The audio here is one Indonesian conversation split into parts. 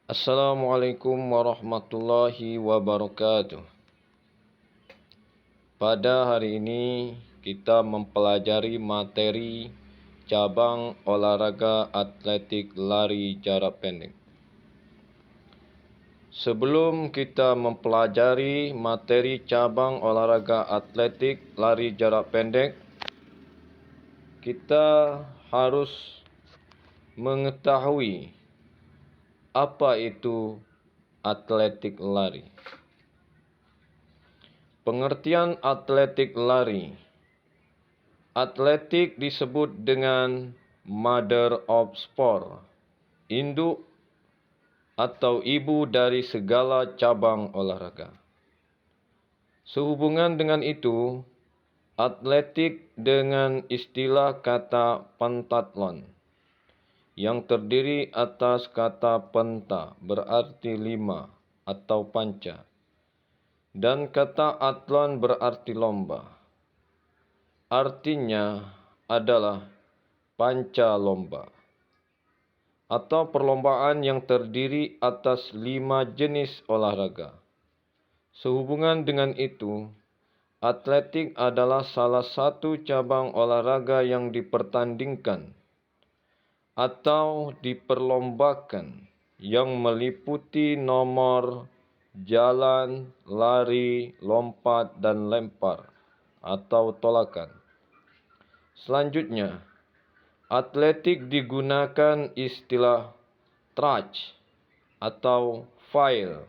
Assalamualaikum warahmatullahi wabarakatuh. Pada hari ini kita mempelajari materi cabang olahraga atletik lari jarak pendek. Sebelum kita mempelajari materi cabang olahraga atletik lari jarak pendek, kita harus mengetahui apa itu atletik lari. Pengertian atletik lari. Atletik disebut dengan mother of sport, induk atau ibu dari segala cabang olahraga. Sehubungan dengan itu, atletik dengan istilah kata pentathlon yang terdiri atas kata penta berarti 5 atau panca dan kata athlon berarti lomba. Artinya adalah panca lomba atau perlombaan yang terdiri atas 5 jenis olahraga. Sehubungan dengan itu, atletik adalah salah satu cabang olahraga yang dipertandingkan atau diperlombakan yang meliputi nomor jalan, lari, lompat, dan lempar atau tolakan. Selanjutnya, atletik digunakan istilah track atau file.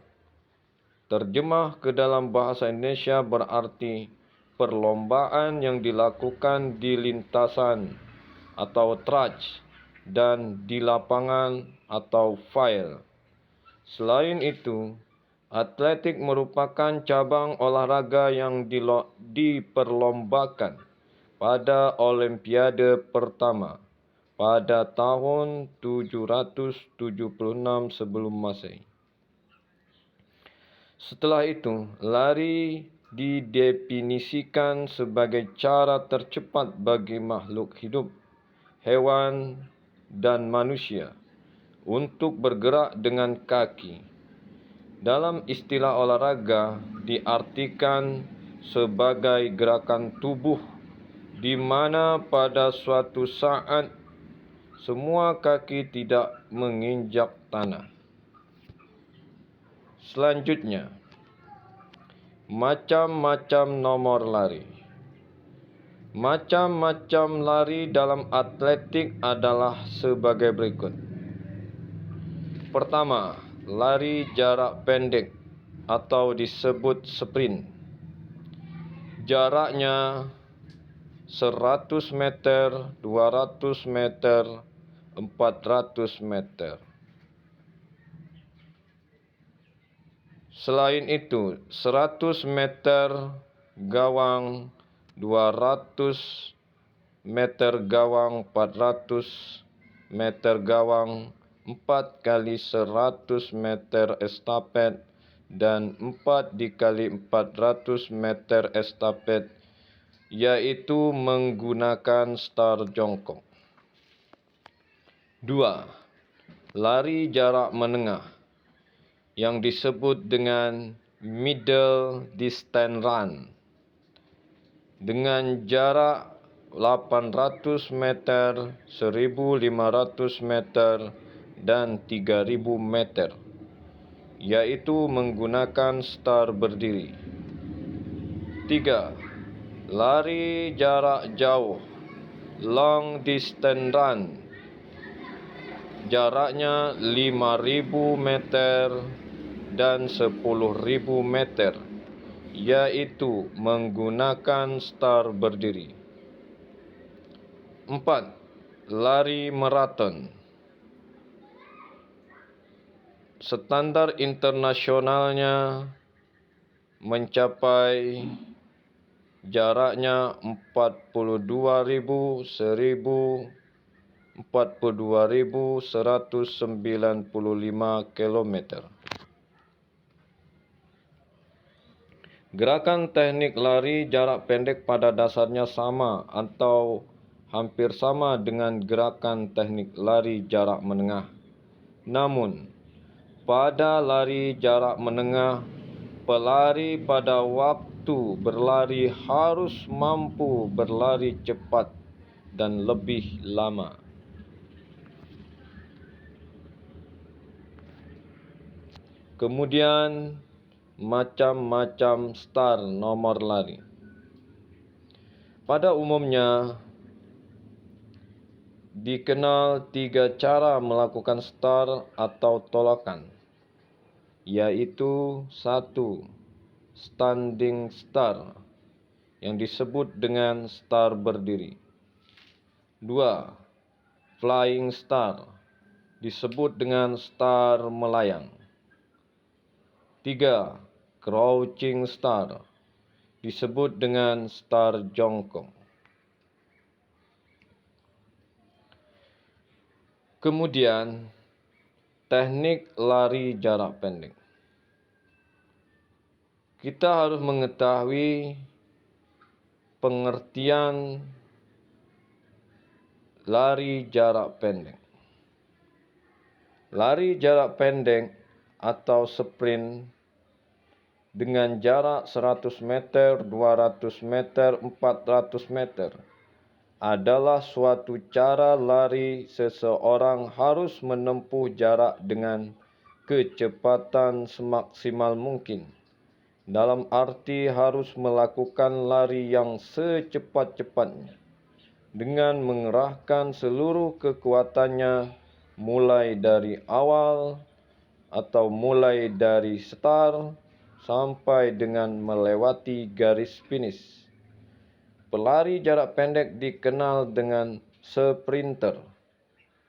Terjemah ke dalam bahasa Indonesia berarti perlombaan yang dilakukan di lintasan atau track dan di lapangan atau file. Selain itu, atletik merupakan cabang olahraga yang diperlombakan pada Olimpiade pertama pada tahun 776 sebelum Masehi. Setelah itu, lari didefinisikan sebagai cara tercepat bagi makhluk hidup, hewan, dan manusia untuk bergerak dengan kaki. Dalam istilah olahraga diartikan sebagai gerakan tubuh di mana pada suatu saat semua kaki tidak menginjak tanah. Selanjutnya, macam-macam nomor lari. Macam-macam lari dalam atletik adalah sebagai berikut. Pertama, lari jarak pendek atau disebut sprint. Jaraknya 100 meter, 200 meter, 400 meter. Selain itu, 100 meter gawang, 200 meter gawang, 400 meter gawang, 4 kali 100 meter estafet, dan 4 dikali 400 meter estafet, yaitu menggunakan start jongkok. 2. Lari jarak menengah yang disebut dengan middle distance run dengan jarak 800 meter, 1500 meter, dan 3000 meter, yaitu menggunakan start berdiri. 3. Lari jarak jauh, long distance run, jaraknya 5000 meter dan 10.000 meter, yaitu menggunakan start berdiri. 4. Lari maraton. Standar internasionalnya mencapai jaraknya 42.195 km. Gerakan teknik lari jarak pendek pada dasarnya sama atau hampir sama dengan gerakan teknik lari jarak menengah. Namun, Pada lari jarak menengah, pelari pada waktu berlari harus mampu berlari cepat dan lebih lama. Kemudian, macam-macam star nomor lari. Pada umumnya, dikenal 3 cara melakukan star atau tolakan, yaitu 1. Standing star, yang disebut dengan star berdiri. 2. Flying star, disebut dengan star melayang. 3. Crouching star, disebut dengan star jongkok. Kemudian, teknik lari jarak pendek. Kita harus mengetahui pengertian lari jarak pendek. Lari jarak pendek atau sprint dengan jarak 100 meter, 200 meter, 400 meter adalah suatu cara lari seseorang harus menempuh jarak dengan kecepatan semaksimal mungkin. Dalam arti harus melakukan lari yang secepat-cepatnya dengan mengerahkan seluruh kekuatannya mulai dari awal atau mulai dari start sampai dengan melewati garis finish. Pelari jarak pendek dikenal dengan sprinter.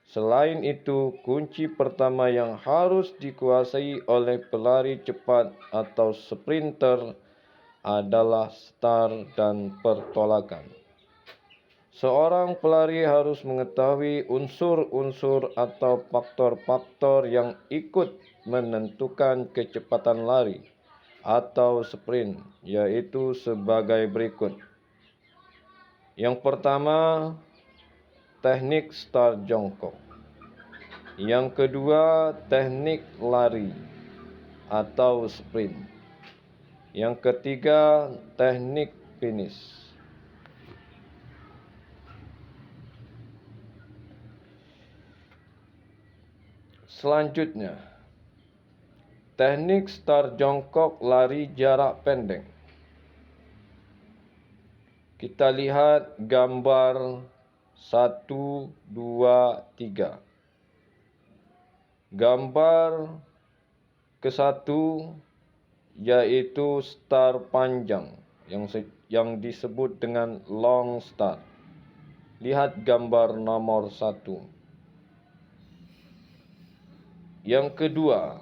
Selain itu, kunci pertama yang harus dikuasai oleh pelari cepat atau sprinter adalah start dan pertolakan. Seorang pelari harus mengetahui unsur-unsur atau faktor-faktor yang ikut menentukan kecepatan lari atau sprint, yaitu sebagai berikut. Yang pertama, teknik start jongkok. Yang kedua, teknik lari atau sprint. Yang ketiga, teknik finish. Selanjutnya, teknik start jongkok lari jarak pendek. Kita lihat gambar 1, 2, 3. Gambar ke-1 yaitu start panjang yang disebut dengan long start. Lihat gambar nomor 1. Yang kedua,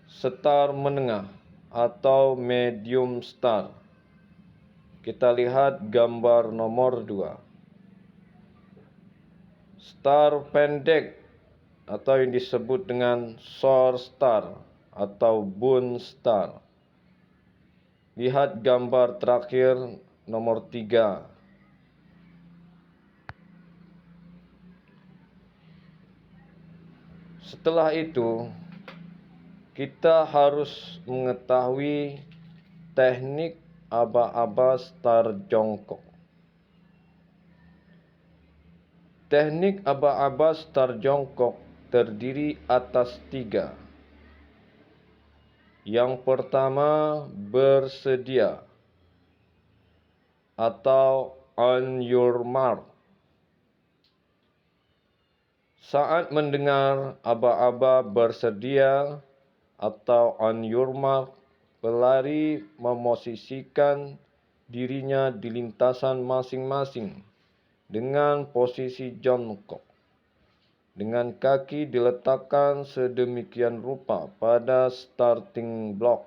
start menengah atau medium start. Kita lihat gambar nomor 2. Start pendek atau yang disebut dengan short start atau bone start. Lihat gambar terakhir nomor 3. Setelah itu, kita harus mengetahui teknik aba-aba start jongkok. Teknik aba-aba start jongkok terdiri atas 3. Yang pertama, bersedia atau on your mark. Saat mendengar aba-aba bersedia atau on your mark, pelari memosisikan dirinya di lintasan masing-masing dengan posisi jongkok, dengan kaki diletakkan sedemikian rupa pada starting block.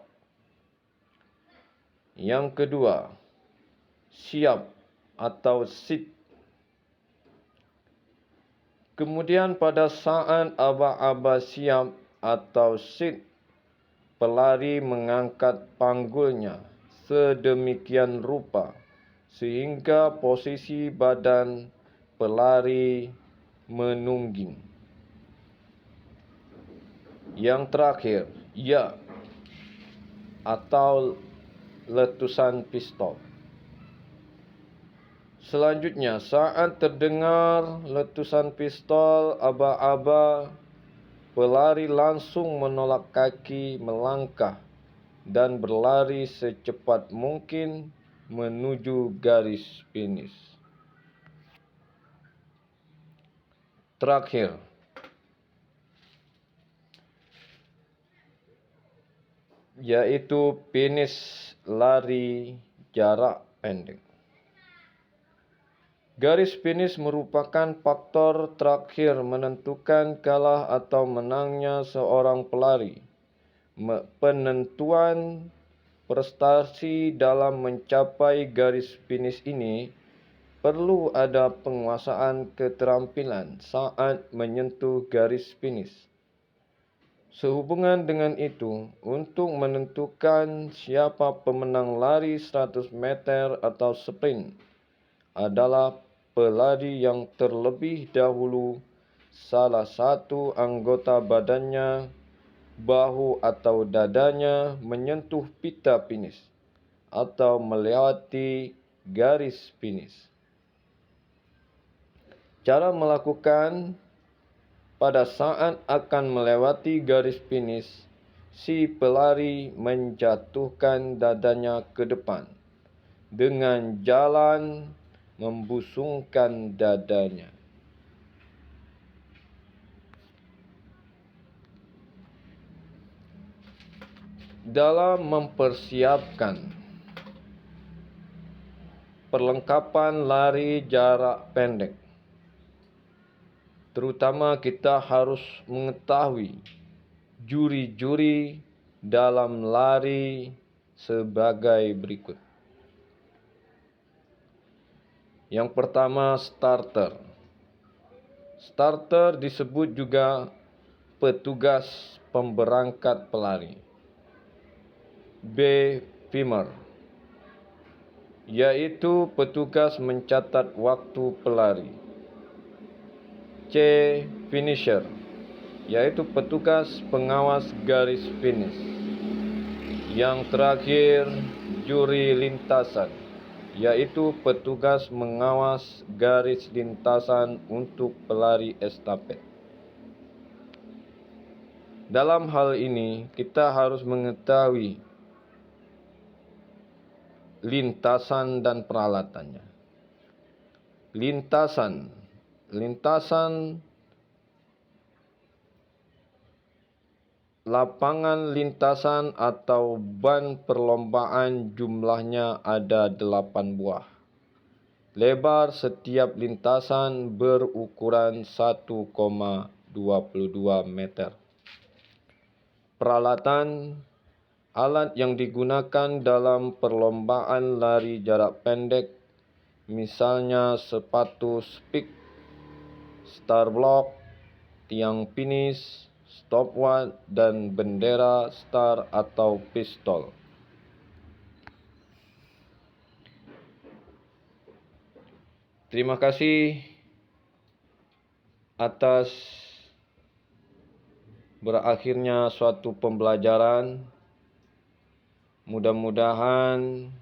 Yang kedua, siap atau sit. Kemudian pada saat aba-aba siap atau sit, pelari mengangkat panggulnya sedemikian rupa sehingga posisi badan pelari menungging. Yang terakhir, ya atau letusan pistol. Selanjutnya, saat terdengar letusan pistol aba-aba, pelari langsung menolak kaki, melangkah, dan berlari secepat mungkin menuju garis finish. Terakhir, yaitu finish lari jarak pendek. Garis finish merupakan faktor terakhir menentukan kalah atau menangnya seorang pelari. Penentuan prestasi dalam mencapai garis finish ini perlu ada penguasaan keterampilan saat menyentuh garis finish. Sehubungan dengan itu, untuk menentukan siapa pemenang lari 100 meter atau sprint adalah pelari yang terlebih dahulu salah satu anggota badannya, bahu atau dadanya menyentuh pita finish atau melewati garis finish. Cara melakukan: pada saat akan melewati garis finish, si pelari menjatuhkan dadanya ke depan dengan jalan membusungkan dadanya. Dalam mempersiapkan perlengkapan lari jarak pendek, terutama kita harus mengetahui juri-juri dalam lari sebagai berikut. Yang pertama, starter. Starter disebut juga petugas pemberangkat pelari. B. Filmer, yaitu petugas mencatat waktu pelari. C. Finisher, yaitu petugas pengawas garis finish. Yang terakhir, juri lintasan, yaitu petugas mengawas garis lintasan untuk pelari estafet. Dalam hal ini, kita harus mengetahui lintasan dan peralatannya. Lintasan lapangan lintasan atau ban perlombaan jumlahnya ada 8 buah. Lebar setiap lintasan berukuran 1,22 meter. Peralatan: alat yang digunakan dalam perlombaan lari jarak pendek, misalnya sepatu spik, star block, tiang finish, stopwatch, dan bendera star atau pistol. Terima kasih atas berakhirnya suatu pembelajaran. Mudah-mudahan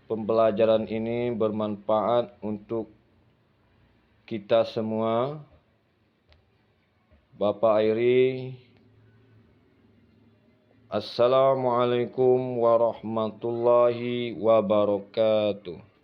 pembelajaran ini bermanfaat untuk kita semua. Bapak Airi, Assalamualaikum warahmatullahi wabarakatuh.